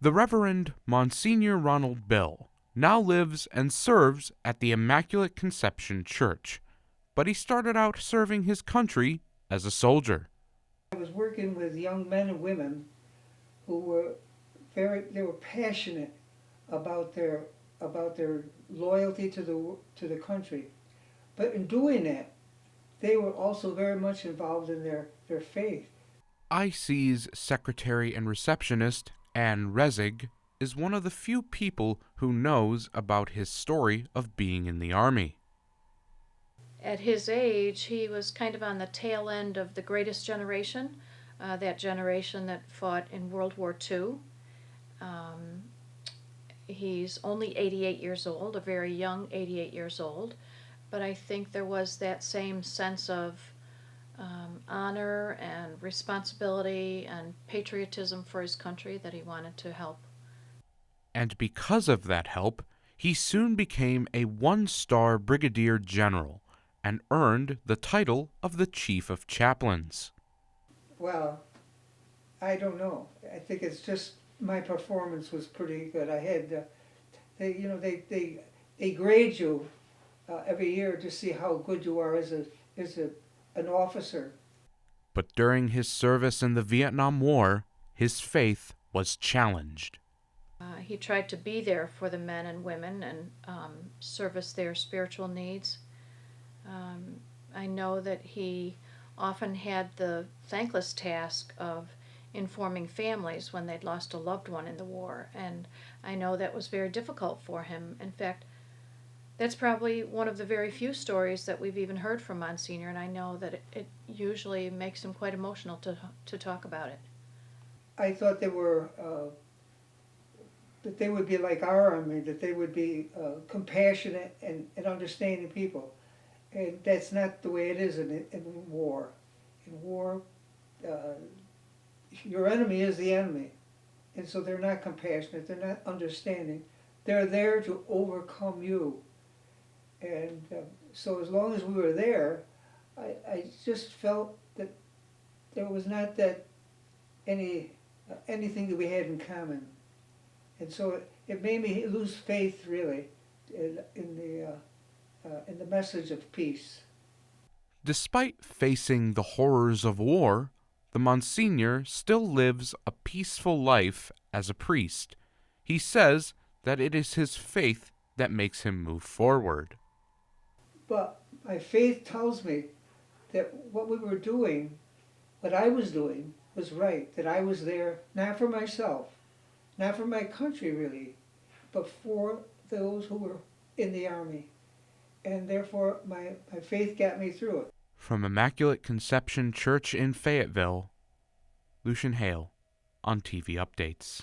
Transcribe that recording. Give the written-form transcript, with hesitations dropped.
The Reverend Monsignor Ronald Bill now lives and serves at the Immaculate Conception Church, but he started out serving his country as a soldier. I was working with young men and women who were they were passionate about their loyalty to the country. But in doing that, they were also very much involved in their faith. IC's secretary and receptionist, Anne Rezig, is one of the few people who knows about his story of being in the Army. At his age, he was kind of on the tail end of the greatest generation, that generation that fought in World War II. Um, he's only 88 years old, a very young 88 years old, but I think there was that same sense of honor and responsibility and patriotism for his country that he wanted to help. And because of that help, he soon became a one-star brigadier general and earned the title of the Chief of Chaplains. Well, I don't know. I think it's just my performance was pretty good. I had they grade you every year to see how good you are as an officer. But during his service in the Vietnam War, his faith was challenged. He tried to be there for the men and women and service their spiritual needs. I know that he often had the thankless task of informing families when they'd lost a loved one in the war, and I know that was very difficult for him. In fact, that's probably one of the very few stories that we've even heard from Monsignor, and I know that it usually makes him quite emotional to talk about it. I thought that they would be like our army, that they would be compassionate and understanding people. And that's not the way it is in war. In war, uh, your enemy is the enemy. And so they're not compassionate, they're not understanding. They're there to overcome you. And so as long as we were there, I just felt that there was not that anything that we had in common. And so it made me lose faith, really, in the message of peace. Despite facing the horrors of war, the Monsignor still lives a peaceful life as a priest. He says that it is his faith that makes him move forward. But my faith tells me that what we were doing, what I was doing, was right. That I was there not for myself, not for my country really, but for those who were in the army. And therefore my faith got me through it. From Immaculate Conception Church in Fayetteville, Lucian Hale on TV Updates.